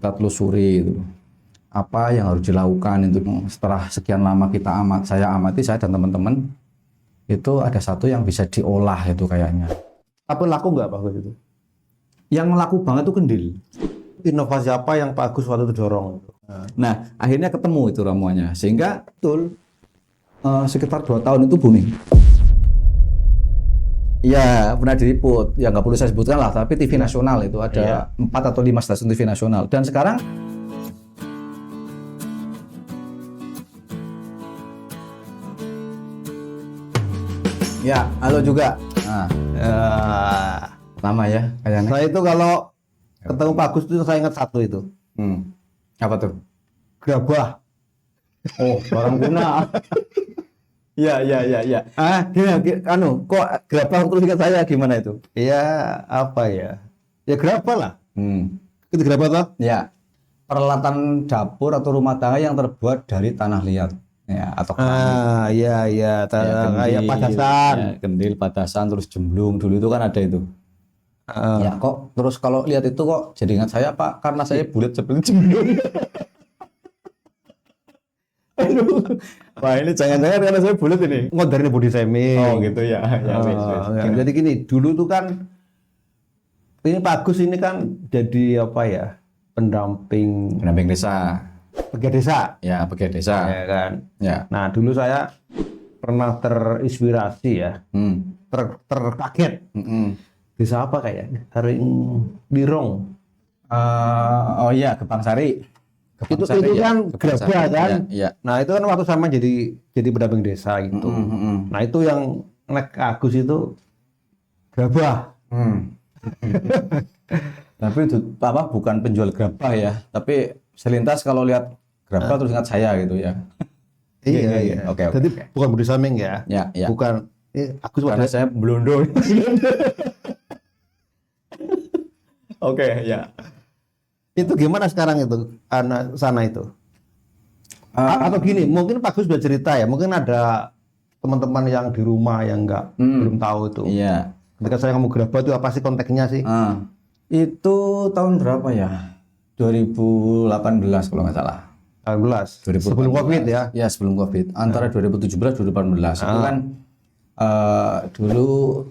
kita telusuri itu. Apa yang harus dilakukan itu setelah sekian lama saya amati, saya dan teman-teman itu ada satu yang bisa diolah itu kayaknya. Apa laku nggak Pak Agus itu? Yang laku banget itu kendil. Inovasi apa yang Pak Agus waktu itu dorong? Nah, akhirnya ketemu itu ramuannya, sehingga betul sekitar 2 tahun itu booming. Ya, pernah diliput. Ya nggak perlu saya sebutkan lah, tapi TV nasional itu ada 4 atau 5 stasiun TV nasional. Dan sekarang ya, halo juga. Nah, lama ya kayaknya. Saya itu kalau ketemu Pak Agus itu saya ingat satu itu. Apa tuh? Gerabah. Oh, barang guna. Ya. Kok gerabah terus ingat saya gimana itu? Ya, apa ya? Ya gerabah lah. Itu gerabah toh? Ya, peralatan dapur atau rumah tangga yang terbuat dari tanah liat. Ya, atau kayak padasan. Ya, kendil, padasan, terus jemblung. Dulu itu kan ada itu. Ya, kok terus kalau lihat itu kok jadi ingat saya Pak, karena saya bulat seperti jemblung. Aduh. Wah, ini jangan-jangan karena saya bulat ini. Ngodarin body shaming. Oh gitu ya. Jadi gini, dulu tuh kan ini Pak Agus ini kan jadi apa ya? Pendamping desa. pegiat desa. Ya, pegiat desa. Ya kan. Ya. Nah, dulu saya pernah terinspirasi ya. Terkaget. Desa apa kayaknya? Haring Dirong. Oh iya, Gebang Sari. Itu kan gerabah kan. Ya. Nah, itu kan waktu sama jadi pendamping desa gitu. Nah, itu yang nek Agus itu gerabah. Tapi itu apa bukan penjual gerabah ya, tapi selintas kalau lihat gerabah terus ingat saya gitu ya. Iya. Oke. Jadi bukan body shaming ya. Ya. Bukan Agus Karena saya blondo. Oke, ya. Itu gimana sekarang itu anak sana itu? Atau gini, mungkin Pak Gus sudah cerita ya, mungkin ada teman-teman yang di rumah yang belum tahu itu. Iya. Ketika saya ngomong gerabah itu apa sih konteksnya sih? Itu tahun berapa ya? 2018 kalau nggak salah. 2018. Sebelum Covid ya? Ya, sebelum Covid. Antara 2017 2018. Itu kan dulu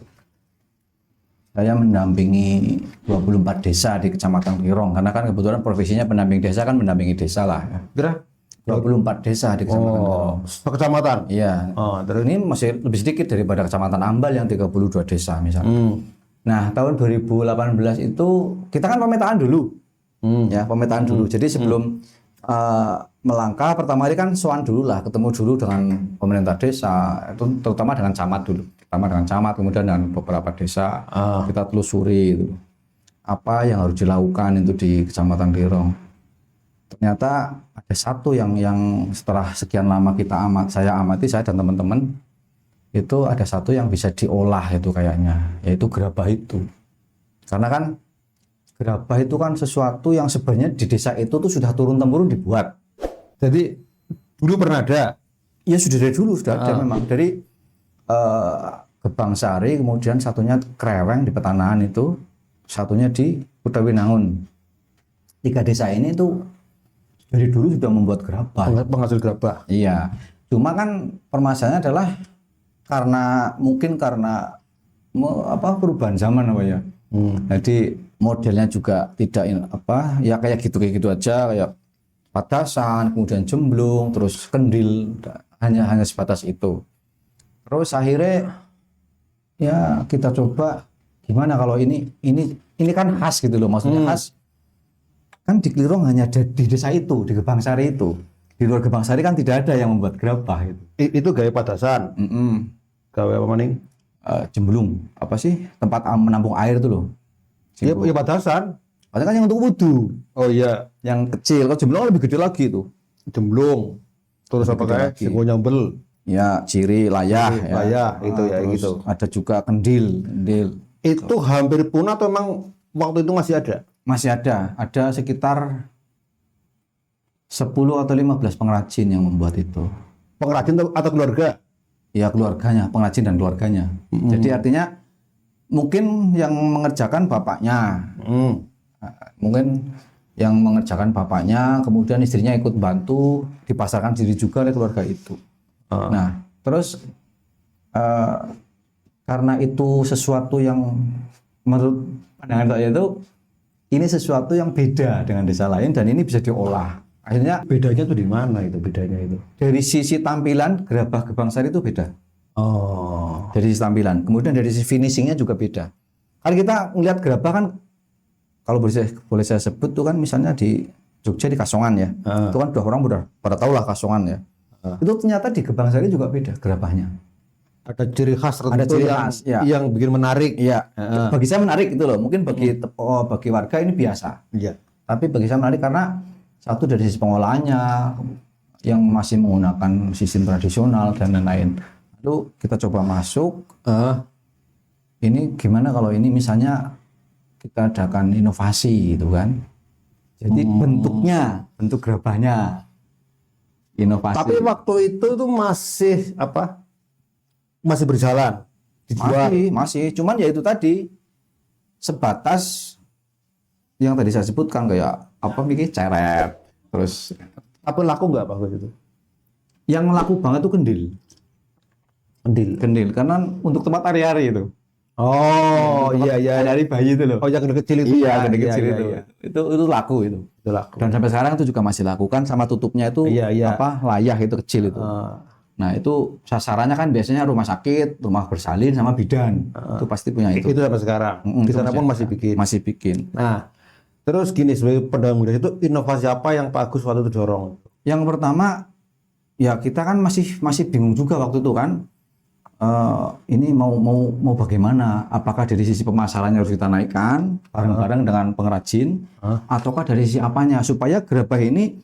saya mendampingi 24 desa di Kecamatan Klirong, karena kan kebetulan profesinya pendamping desa kan mendampingi desa lah. Kira 24 desa di Kecamatan Klirong. Kecamatan? Iya. Terus ini masih lebih sedikit daripada Kecamatan Ambal yang 32 desa misalnya. Nah, tahun 2018 itu kita kan pemetaan dulu. Ya, pemetaan dulu. Jadi sebelum melangkah, pertama kali kan soan dulu lah, ketemu dulu dengan pemerintah desa, itu terutama dengan camat dulu. Pertama dengan camat, kemudian dengan beberapa desa, kita telusuri itu. Apa yang harus dilakukan itu di Kecamatan Klirong. Ternyata ada satu yang setelah sekian lama saya amati, saya dan teman-teman, itu ada satu yang bisa diolah itu kayaknya, yaitu gerabah itu. Karena kan gerabah itu kan sesuatu yang sebenarnya di desa itu tuh sudah turun-temurun dibuat. Jadi dulu pernah ada? Ya sudah dari dulu sudah ada memang. Dari Gebang Sari, kemudian satunya Kreweng di Petanahan itu, satunya di Kutawinangun. 3 desa ini tuh dari dulu sudah membuat gerabah. Penghasil gerabah. Iya. Cuma kan permasalahannya adalah karena perubahan zaman apa ya. Jadi modelnya juga tidak ya kayak gitu aja, kayak padasan, kemudian jemblung, terus kendil, hanya sebatas itu. Terus akhirnya ya kita coba gimana kalau ini kan khas gitu loh, maksudnya khas kan di Klirong hanya ada di desa itu, di Gebang Sari itu. Di luar Gebang Sari kan tidak ada yang membuat gerabah itu. Itu gaya padasan. Gawe apa maning? Jemblung, apa sih tempat menampung air itu loh. Iya padasan. Padahal kan yang untuk wudhu. Oh iya, yang kecil. Kalau jemblung lebih gede lagi itu. Jemblung. Terus apa kayak singgo nyambel. Ya, ciri, layah. Itu ya gitu. Ada juga kendil. Itu hampir punah atau memang waktu itu masih ada? Masih ada. Ada sekitar 10 atau 15 pengrajin yang membuat itu. Pengrajin atau keluarga? Ya, keluarganya, pengrajin dan keluarganya. Jadi artinya mungkin yang mengerjakan bapaknya. Mungkin yang mengerjakan bapaknya, kemudian istrinya ikut bantu, dipasarkan diri juga oleh keluarga itu. Nah, terus karena itu sesuatu yang menurut pandangan saya itu ini sesuatu yang beda dengan desa lain dan ini bisa diolah. Akhirnya Bedanya tuh di mana itu bedanya itu? dari sisi tampilan Gerabah Gebang Sari itu beda. Oh. Dari sisi tampilan, kemudian dari sisi finishingnya juga beda. Kalau kita melihat gerabah kan, kalau boleh saya sebut tuh kan misalnya di Jogja di Kasongan ya, itu kan orang udah pada tahu lah Kasongan ya. Itu ternyata di Gebang Sari juga beda gerabahnya. Ada ciri khas tertentu Ada ciri khas, ya. yang bikin menarik. Iya, bagi saya menarik itu loh. Mungkin bagi warga ini biasa. Iya. Tapi bagi saya menarik karena satu dari sisi pengolahannya yang masih menggunakan sistem tradisional dan lain-lain. Lalu kita coba masuk. Ini gimana kalau ini misalnya kita adakan inovasi gitu kan? Jadi bentuk gerabahnya inovasi. Tapi waktu itu tuh masih apa? Masih berjalan. Dijual. Masih. Cuman ya itu tadi sebatas yang tadi saya sebutkan kayak apa mikir ceret. Terus Apa laku nggak Pak itu? yang laku banget tuh kendil karena untuk tempat hari-hari itu. Oh iya. Dari bayi itu loh. Oh yang kecil itu. Iya, gede kecil itu. Iya. Itu laku itu. Itu laku. Dan sampai sekarang itu juga masih lakukan sama tutupnya itu Iya. apa layah itu kecil itu. Nah, itu sasarannya kan biasanya rumah sakit, rumah bersalin sama bidan. Itu pasti punya itu. Itu sampai sekarang. Di sana pun masih bikin. Masih bikin. Nah, terus gini sebagai pedagang muda itu inovasi apa yang Pak Agus waktu itu dorong? Yang pertama ya kita kan masih bingung juga waktu itu kan. Ini mau bagaimana? Apakah dari sisi pemasarannya harus kita naikkan bareng-bareng dengan pengrajin, ataukah dari sisi apanya supaya gerabah ini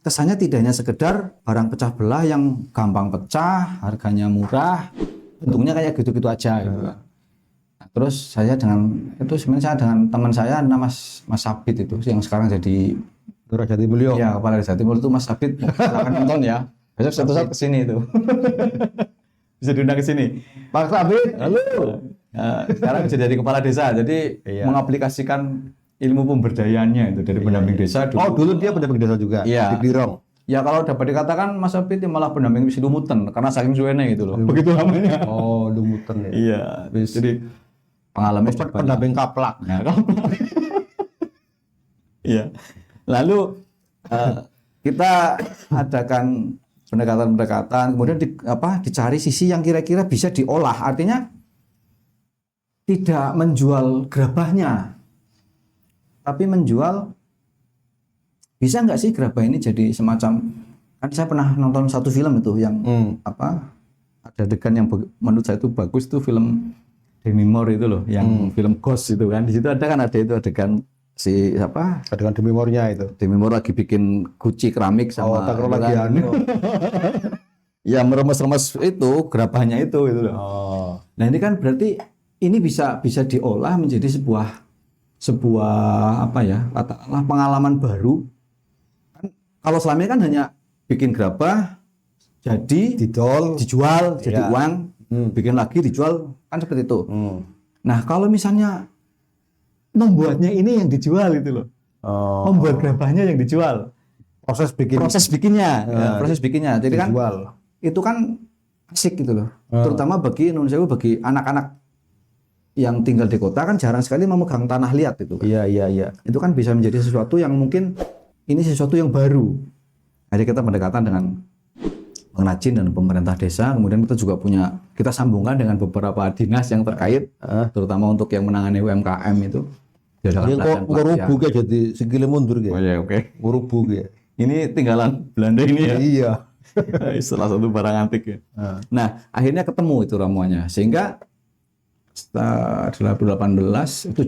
kesannya tidak hanya sekedar barang pecah belah yang gampang pecah, harganya murah, bentuknya kayak gitu-gitu aja. Gitu. Nah, terus saya sebenarnya saya dengan teman saya nama Mas Sabit itu yang sekarang jadi Lurah Jatimulyo. Ya, kepala desa Timur itu Mas Sabit. Silakan nonton ya. Besok satu saat kesini itu. Bisa diundang ke sini. Pak Sabit, halo. Sekarang jadi kepala desa, jadi mengaplikasikan ilmu pemberdayaannya itu dari pendamping desa dulu. Oh, dulu dia pendamping desa juga di Birong. Ya kalau dapat dikatakan Mas Sabit malah pendamping di Lumuten karena saking suwene gitu loh. Begitu namanya. Oh, Lumuten ya. Iya. Jadi pengalaman pendamping kaplak. Nah, kaplak. Iya. Lalu kita adakan pendekatan-pendekatan, kemudian dicari sisi yang kira-kira bisa diolah. Artinya tidak menjual gerabahnya, tapi menjual bisa nggak sih gerabah ini jadi semacam, kan saya pernah nonton satu film itu yang ada adegan yang menurut saya itu bagus tuh film Demi Moore itu loh, yang film Ghost itu kan, di situ ada itu adegan adegan Demi Moore-nya itu. Demi Moore lagi bikin guci keramik sama teknologi ya meremes-remes itu gerabahnya itu loh. Nah ini kan berarti ini bisa diolah menjadi sebuah katakanlah pengalaman baru. Kan kalau selama ini kan hanya bikin gerabah jadi dijual jadi uang, bikin lagi dijual kan seperti itu. Nah kalau misalnya membuatnya ini yang dijual itu loh, membuat gerabahnya yang dijual, proses bikinnya. Jadi dijual. Kan itu kan asik gitu loh, terutama bagi anak-anak yang tinggal di kota kan jarang sekali memegang tanah liat itu. Iya. Itu kan bisa menjadi sesuatu yang mungkin ini sesuatu yang baru. Jadi kita mendekatan dengan pengrajin dan pemerintah desa, kemudian kita sambungkan dengan beberapa dinas yang terkait, terutama untuk yang menangani UMKM itu. Jadi kok rubuh ya jadi segile mundur gitu. Oh ya oke. Rubuh gitu. Ini tinggalan Belanda ini ya. Iya. Salah satu barang antik ya. Nah, akhirnya ketemu itu ramuannya. Sehingga setelah 17-18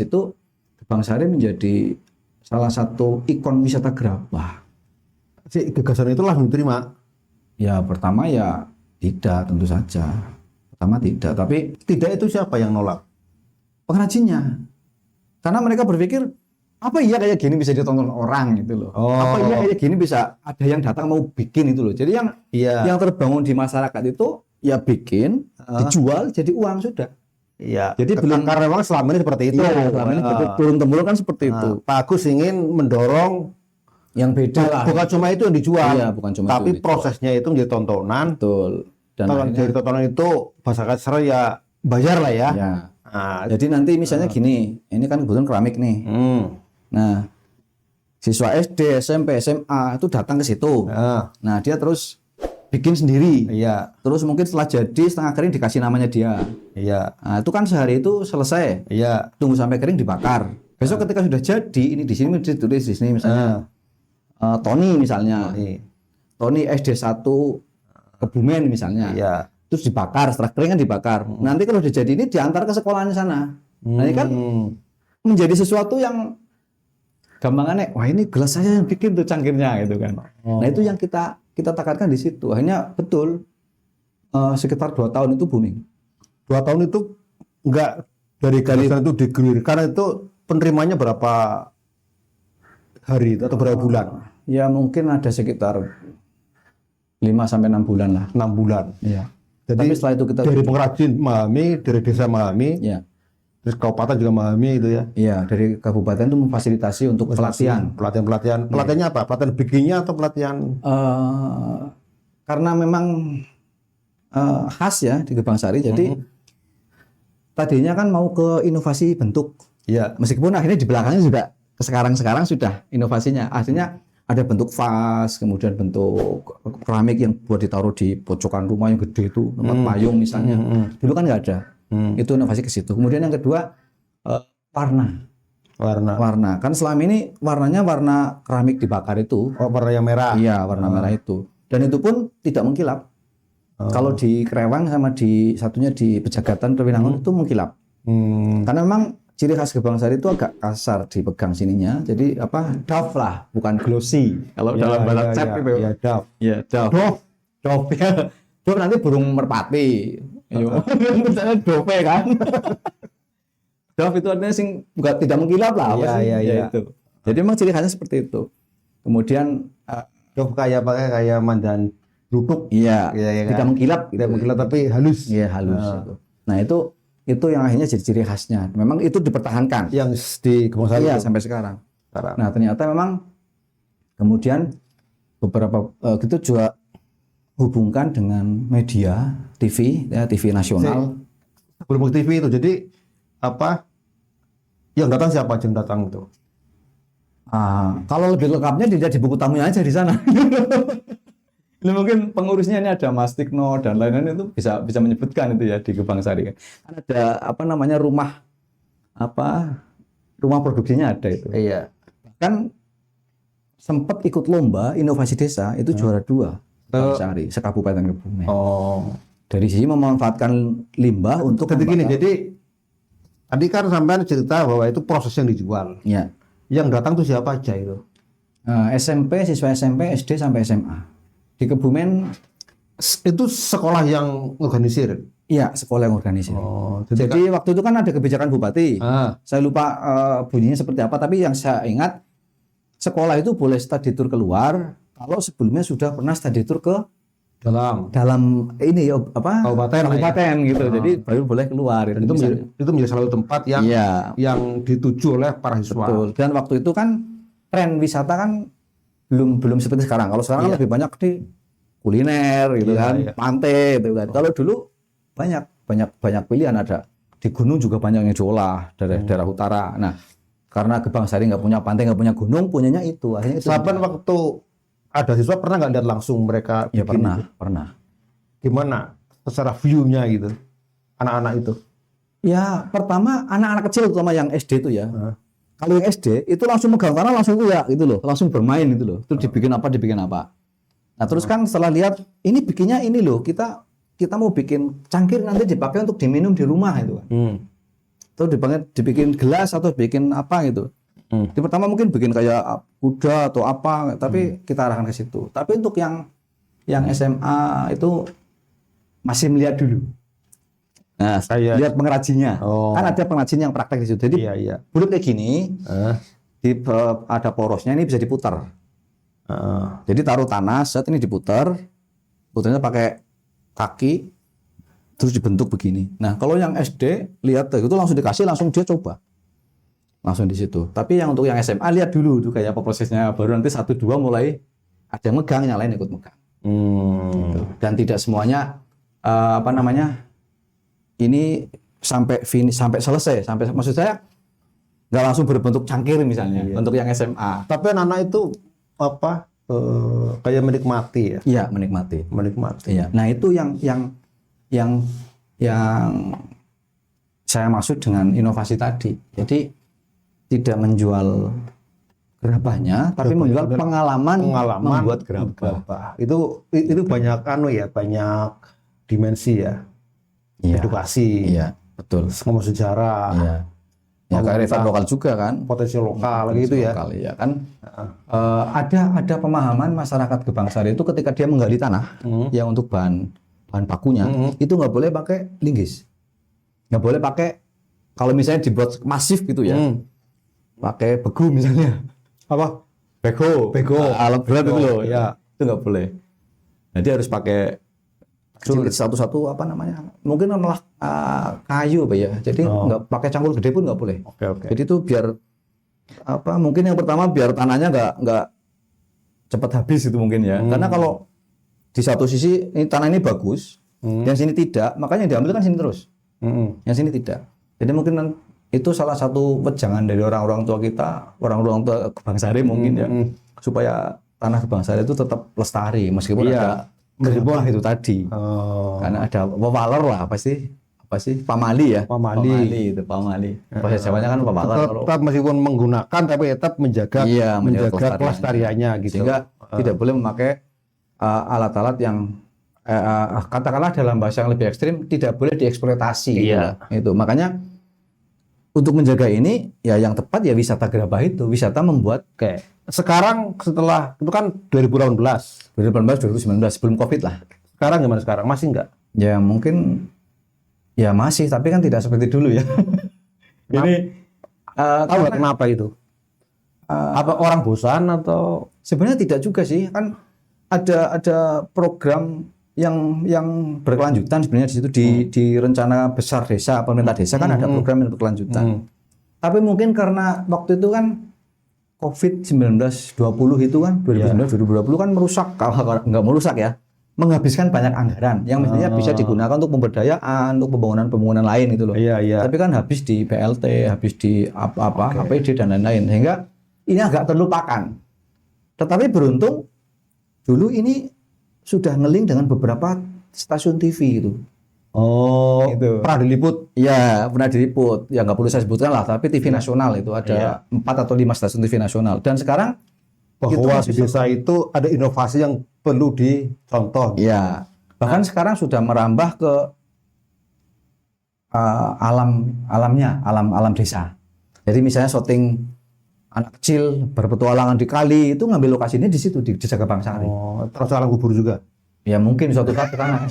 itu Gebang Sari menjadi salah satu ikon wisata gerabah. Si gagasan itu langsung diterima. Ya, pertama ya tidak, tentu saja. Pertama tidak, tapi tidak itu siapa yang nolak? Pengrajinnya. Karena mereka berpikir apa iya kayak gini bisa ditonton orang gitu loh. Apa iya kayak gini bisa ada yang datang mau bikin itu loh. Jadi yang terbangun di masyarakat itu ya bikin, dijual jadi uang sudah. Iya. Jadi belum karena memang selama ini seperti itu. Iya, selama ini turun temurun kan seperti itu. Pak Agus ingin mendorong Yang beda lah. bukan cuma itu yang dijual, Iya, bukan cuma tapi itu yang dijual. prosesnya itu menjadi tontonan. Betul. Dan Kalau akhirnya, dari tontonan itu bahasa kasar ya bayar lah ya. ya. Nah, Jadi nanti misalnya gini, ini kan kebetulan keramik nih. Nah, siswa SD, SMP, SMA itu datang ke situ. Nah, dia terus bikin sendiri. Iya. Terus mungkin setelah jadi setengah kering dikasih namanya dia. Iya. Nah, itu kan sehari itu selesai. Iya. Tunggu sampai kering dibakar. Besok ketika sudah jadi, ini di sini ditulis di sini misalnya Tony misalnya. Tony SD 1 Kebumen misalnya. Iya. Terus dibakar, setelah kering kan dibakar. Nanti kalau udah jadi ini diantar ke sekolahannya sana. Nah, ini kan menjadi sesuatu yang gampangannya, wah ini gelas saya yang bikin tuh cangkirnya gitu kan. Nah, itu yang kita tekankan di situ. Akhirnya betul sekitar 2 tahun itu booming. 2 tahun itu enggak dari garisan itu digulirkan itu penerimanya berapa hari atau berapa bulan? Ya mungkin ada sekitar 5 sampai 6 bulan lah. 6 bulan. Iya. Jadi Tapi setelah itu kita dari pengrajin memahami, dari desa memahami, ya. terus kabupaten juga memahami itu ya. Iya, dari kabupaten itu memfasilitasi untuk pelatihan. Pelatihannya apa? Pelatihan bikinnya atau pelatihan? Karena memang khas ya di Gebang Sari, jadi tadinya kan mau ke inovasi bentuk. Iya. Meskipun akhirnya di belakangnya juga sekarang sudah inovasinya. Artinya ada bentuk vas, kemudian bentuk keramik yang buat ditaruh di pojokan rumah yang gede itu, tempat payung misalnya. Dulu kan nggak ada. Itu inovasi ke situ. Kemudian yang kedua warna. Kan selama ini warnanya warna keramik dibakar itu. Oh, warna yang merah. Iya, warna merah itu. Dan itu pun tidak mengkilap. Kalau di Krewang sama di satunya di Pejagatan Trewinangun itu mengkilap. Karena memang ciri khas Gebang Sari itu agak kasar dipegang sininya. Jadi doff lah, bukan glossy. Kalau dalam bahasa cat itu. Iya, doff. Iya, doff. Doff ya. Doff nanti burung merpati. Misalnya dove kan. Doff itu artinya tidak mengkilap lah. Iya. Itu. Jadi memang ciri khasnya seperti itu. Kemudian Doff kayak mandan rupuk. Iya, kan? tidak mengkilap. Tidak mengkilap tapi halus. Iya, halus. Nah itu yang akhirnya jadi ciri khasnya. Memang itu dipertahankan. Yang di Gebang Sari Iya, sampai sekarang. Nah ternyata memang kemudian beberapa kita juga hubungkan dengan media TV, ya, TV nasional. Sebelum TV itu, jadi yang datang siapa aja yang datang itu? Kalau lebih lengkapnya dilihat di buku tamunya aja di sana. Ini mungkin pengurusnya ini ada Mas Tikno dan lain-lain itu bisa menyebutkan itu ya di Gebang Sari kan. Ada rumah produksinya ada itu. Iya. Kan sempat ikut lomba inovasi desa itu juara 2 Gebang Sari sekabupaten Kebumen. Dari sisi memanfaatkan limbah untuk jadi tadi kan sampean cerita bahwa itu proses yang dijual. Ya. Yang datang tuh siapa aja itu? Siswa SMP, SD sampai SMA. Di Kebumen itu sekolah yang organisir. Iya, sekolah yang organisir. Jadi waktu itu kan ada kebijakan bupati. Saya lupa bunyinya seperti apa, tapi yang saya ingat sekolah itu boleh study tour keluar kalau sebelumnya sudah pernah study tour ke dalam ini kabupaten gitu. Jadi baru boleh keluar. Dan itu menjadi salah satu tempat yang dituju oleh para siswa. Betul. Dan waktu itu kan tren wisata kan belum seperti sekarang. Kalau sekarang kan lebih banyak di kuliner gitu pantai gitu kan. Kalau dulu banyak pilihan, ada di gunung juga banyak yang diolah dari daerah utara. Nah, karena Gebang Sari nggak punya pantai, nggak punya gunung, punyanya itu. Akhirnya itu. Waktu ada siswa pernah nggak lihat langsung mereka? Ya pernah. Gimana secara view-nya gitu anak-anak itu? Ya pertama anak-anak kecil terutama yang SD itu ya. Kalau yang SD itu langsung megang tanah langsung gitu loh, langsung bermain gitu loh. Itu dibikin apa. Nah terus kan setelah lihat ini bikinnya ini loh, kita mau bikin cangkir nanti dipakai untuk diminum di rumah itu kan. Atau dibikin gelas atau bikin apa gitu. Di pertama mungkin bikin kayak kuda atau apa, tapi kita arahkan ke situ. Tapi untuk yang SMA itu masih melihat dulu. Nah, saya lihat pengrajinnya. Kan ada pengrajin yang praktek di situ. Jadi bulut kayak gini, ada porosnya, ini bisa diputar. Jadi taruh tanah, set ini diputar, putarnya pakai kaki, terus dibentuk begini. Nah, kalau yang SD lihat itu langsung dikasih, langsung dia coba. Langsung di situ. Tapi yang untuk yang SMA lihat dulu tuh kayak apa prosesnya, baru nanti 1 2 mulai ada yang megang, yang lain ikut megang. Gitu. Dan tidak semuanya ini sampai finish, sampai selesai, sampai maksud saya nggak langsung berbentuk cangkir misalnya untuk yang SMA. Tapi anak-anak itu kayak menikmati ya. Iya, menikmati. Iya. Nah, itu yang saya maksud dengan inovasi tadi. Jadi tidak menjual gerabahnya, tapi menjual pengalaman membuat gerabah. Itu banyak banyak dimensi ya. Iya. Edukasi. Iya, betul. Ngomong sejarah. Iya. Ya, kearifan lokal juga kan. Potensi lokal gitu ya. Lokal, ya kan. Ada pemahaman masyarakat Gebang Sari itu ketika dia menggali tanah yang untuk bahan bakunya itu nggak boleh pakai linggis, nggak boleh pakai, kalau misalnya dibuat masif gitu ya, pakai begu misalnya, apa bego alat berat itu loh, ya itu nggak boleh. Jadi harus pakai satu-satu mungkin malah kayu ya, jadi nggak pakai cangkul gede pun nggak boleh. Jadi itu biar mungkin yang pertama biar tanahnya nggak cepat habis itu mungkin ya, karena kalau di satu sisi ini tanah ini bagus, yang sini tidak, makanya diambil kan sini terus, yang sini tidak. Jadi mungkin itu salah satu wejangan dari orang-orang tua kita, orang-orang tua Gebang Sari mungkin ya, supaya tanah Gebang Sari itu tetap lestari meskipun ada gerabah itu tadi, karena ada pewaler lah, apa sih pamali ya, pamali. Bahasa Jawanya kan pewaler. Tetap meskipun menggunakan tapi tetap menjaga kelestariannya gitu. Sehingga tidak boleh memakai alat-alat yang katakanlah dalam bahasa yang lebih ekstrim tidak boleh dieksploitasi. Itu makanya untuk menjaga ini ya yang tepat ya wisata gerabah itu, wisata membuat kayak sekarang setelah itu kan 2019 2019 sebelum Covid lah. Sekarang gimana sekarang? Masih enggak? Ya mungkin ya masih, tapi kan tidak seperti dulu ya. Ini tahu nggak kenapa itu? Apa orang bosan atau sebenarnya tidak juga sih, kan ada program yang berkelanjutan sebenarnya di situ di rencana besar desa, pemerintah desa kan ada program yang berkelanjutan. Tapi mungkin karena waktu itu kan COVID-19 20 itu kan 2019 2020 kan merusak, kalau nggak merusak ya, menghabiskan banyak anggaran yang mestinya bisa digunakan untuk pemberdayaan, untuk pembangunan lain gitu loh. Tapi kan habis di BLT, habis di APD dan lain-lain, sehingga ini agak terlupakan. Tetapi beruntung dulu ini sudah ngeling dengan beberapa stasiun TV itu. Itu pernah diliput? Ya, pernah diliput. Ya nggak perlu saya sebutkan lah, tapi TV nasional itu ada 4 atau 5 stasiun TV nasional. Dan sekarang bahwa di desa itu ada inovasi yang perlu dicontoh. Ya, bahkan sekarang sudah merambah ke alam desa. Jadi misalnya syuting anak kecil berpetualangan di kali itu ngambil lokasinya di situ di Desa Gebang Sari. Terus alam kubur juga. Ya mungkin suatu saat ke sana.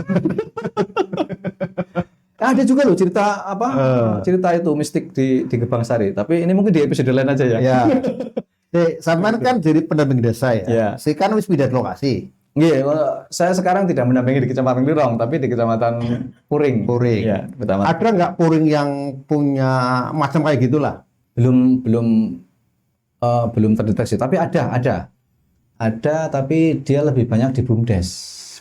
Ada juga loh cerita cerita itu mistik di Gebang Sari. Tapi ini mungkin di episode lain aja ya. Ya. Sampean kan jadi pendamping desa ya. Saya kan wis pindah lokasi. Iya, saya sekarang tidak mendampingi di Kecamatan Lirong, tapi di Kecamatan Puring. Ya, ada nggak Puring yang punya macam kayak gitulah? Belum terdeteksi, tapi ada, tapi dia lebih banyak di BUMDes,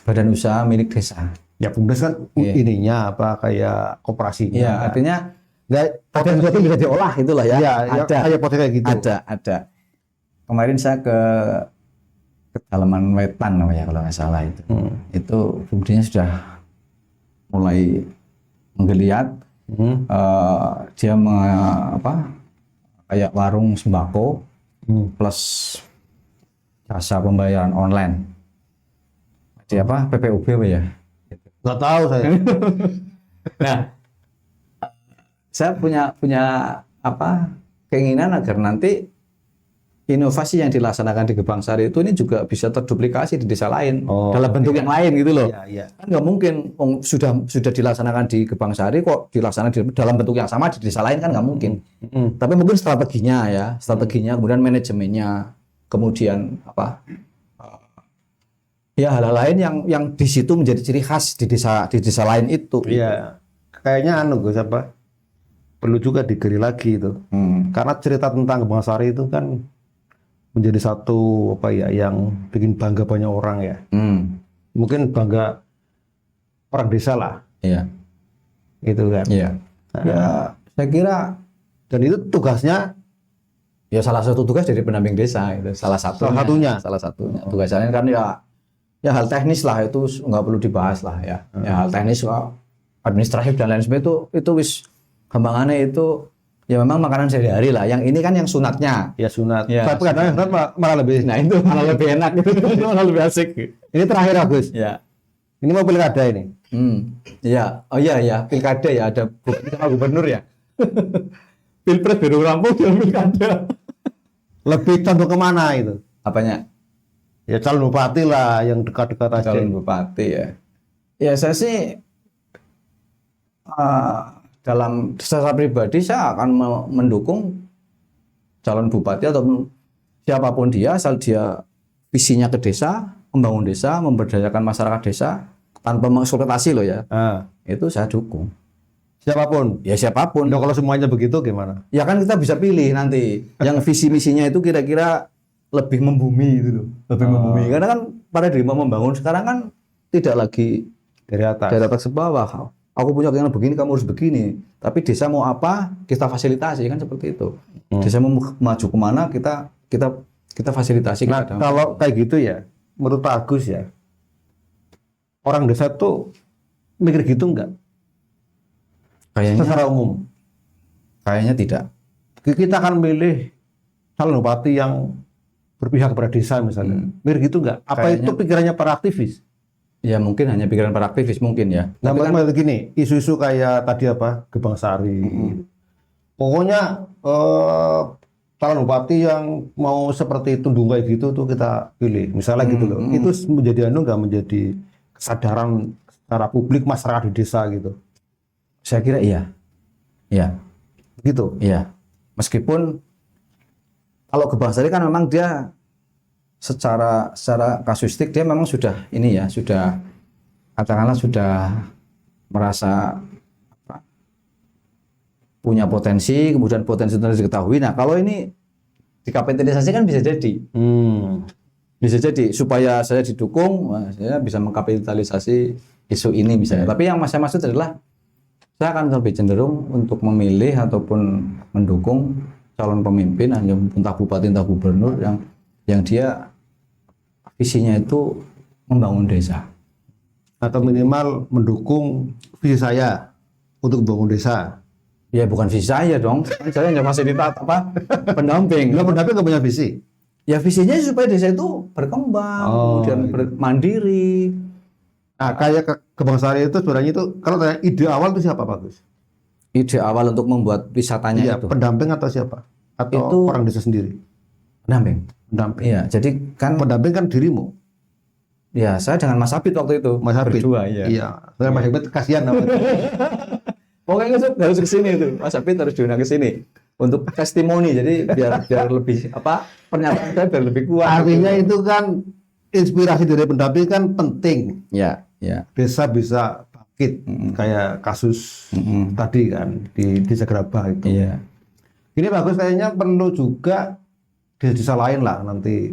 Badan Usaha Milik Desa. Ya BUMDes kan ininya kayak koperasinya. Iya, artinya ada sesuatu bisa diolah itulah ya. Ada. Kayak potensi kayak gitu. Ada. Kemarin saya ke Kedalaman Wetan namanya kalau nggak salah itu. Itu BUMDesnya sudah mulai menggeliat. Dia kayak warung sembako plus jasa pembayaran online. Di PPUB ya? Nggak tahu saya. Nah, saya punya keinginan agar nanti inovasi yang dilaksanakan di Gebang Sari itu ini juga bisa terduplikasi di desa lain dalam bentuk yang lain gitu loh. Kan nggak mungkin sudah dilaksanakan di Gebang Sari kok dilaksanakan dalam bentuk yang sama di desa lain, kan nggak mungkin. Tapi mungkin strateginya kemudian manajemennya, kemudian ya hal-hal lain yang di situ menjadi ciri khas di desa lain itu. Iya. Kayaknya Gus apa? Perlu juga digali lagi itu. Karena cerita tentang Gebang Sari itu kan menjadi satu apa ya yang bikin bangga banyak orang ya. Mungkin bangga orang desa lah. Iya. Itu kan. Iya. Ya, saya kira Dan itu tugasnya ya salah satu tugas dari pendamping desa itu salah satunya. Tugasnya kan ya hal teknis lah itu nggak perlu dibahas lah ya. Ya hal teknis administratif dan lain sebagainya itu wis gampangannya itu ya memang makanan sehari-hari lah. Yang ini kan yang sunatnya. ya sunat. Ya, Tapi kadang sunat malah lebih. Nah itu malah lebih enak itu malah lebih asik. Ini terakhir Agus. Ya. Ini mau pilkada ini. Iya. Oh iya ya pilkada ya ada sama gubernur ya. Pilpres baru rampung ya pilkada. Lebih condong kemana itu? Apanya? Ya calon bupati lah yang dekat-dekat aja. Calon bupati ya. Ya saya sih dalam secara pribadi saya akan mendukung calon bupati atau siapapun dia asal dia visinya ke desa, membangun desa, memberdayakan masyarakat desa tanpa mengeksploitasi loh ya. Itu saya dukung. Siapapun. Ya siapapun. Nah, kalau semuanya begitu gimana? Ya kan kita bisa pilih nanti yang visi misinya itu kira-kira lebih membumi gitu loh. Lebih membumi. Karena kan paradigma membangun sekarang kan tidak lagi Dari atas. dari atas ke bawah. Aku punya keinginan begini, kamu harus begini. Tapi desa mau apa, kita fasilitasi kan seperti itu. Desa mau maju kemana, kita fasilitasi. Nah, kalau kayak gitu ya, menurut Pak Agus ya, orang desa tuh mikir gitu enggak? Kayaknya Secara umum. Kayaknya tidak. Kita akan milih calon bupati yang berpihak kepada desa misalnya. Mikir gitu enggak? Apa itu pikirannya para aktivis? Ya mungkin hanya pikiran para aktivis mungkin ya. Nah, Tapi kan gini, isu-isu kayak tadi apa, Gebang Sari. Pokoknya calon bupati yang mau seperti Tundung kayak gitu tuh kita pilih. Misalnya gitu loh. Itu menjadi nggak menjadi kesadaran secara publik masyarakat di desa gitu. saya kira iya. Iya. Gitu. Iya. Meskipun kalau Gebang Sari kan memang dia secara kasuistik dia memang sudah ini ya, sudah katakanlah sudah merasa punya potensi, kemudian potensi itu harus diketahui. Nah, kalau ini dikapitalisasi kan bisa jadi. Bisa jadi supaya saya didukung, saya bisa mengkapitalisasi isu ini misalnya. Tapi yang saya maksud adalah saya akan lebih cenderung untuk memilih ataupun mendukung calon pemimpin, entah bupati entah gubernur yang dia visinya itu membangun desa atau minimal mendukung visi saya untuk membangun desa. Ya bukan visi saya dong, saya hanya fasilitas pendamping. Nggak pendamping nggak punya visi. Ya visinya supaya desa itu berkembang, kemudian mandiri. Nah, kayak Gebang Sari itu sebenarnya itu kalau tanya ide awal itu siapa Pak Gus? Ide awal untuk membuat wisatanya itu pendamping atau siapa? Atau itu orang desa sendiri? pendamping. Iya, jadi kan pendamping kan dirimu. Ya, saya dengan Mas Abid waktu itu. Mas Abid. Berdua, iya. Iya. Mas Abid kasihan namanya. Pokoknya harus ke sini itu. Mas Abid harus diundang ke sini untuk testimoni. Jadi biar lebih pernyataan saya biar lebih kuat. Artinya itu kan inspirasi dari pendamping kan penting. Ya. Desa bisa bangkit kayak kasus tadi kan di Desa Gerabah itu. Iya. Ini bagus kayaknya perlu juga di desa lain lah nanti.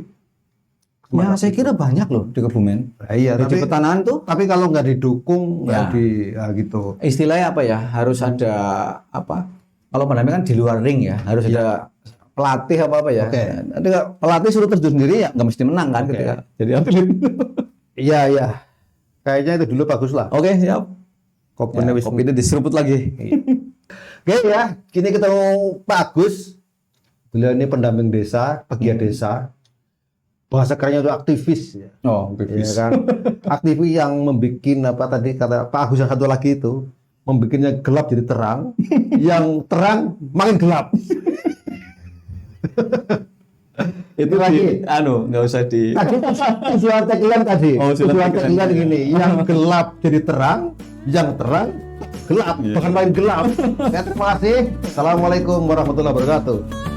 Ya, saya kira banyak loh di Kebumen. Iya, di petanahan tuh. Tapi kalau nggak didukung, nggak gitu. Istilahnya apa ya? Harus ada Kalau pendamping kan di luar ring ya, harus ada pelatih apa ya. Ada pelatih suruh terjun sendiri ya nggak mesti menang kan ketika jadi atlet. Iya. Kayaknya itu dulu bagus lah. Oke, siap. Kopinya diseruput lagi. Oke ya, kini ketemu Pak Agus. Beliau ini pendamping desa, pegiat desa. Bahasa kerennya itu aktivis ya. Aktivis. Ya kan? Aktivis yang membuat tadi kata Pak Agus yang satu lagi itu, membuatnya gelap jadi terang, yang terang makin gelap. Itu lagi nggak usah di tujuan tagline tadi. Tujuan tagline gini, yang gelap jadi terang, yang terang gelap, bahkan makin gelap. Terima kasih. Assalamualaikum warahmatullahi wabarakatuh.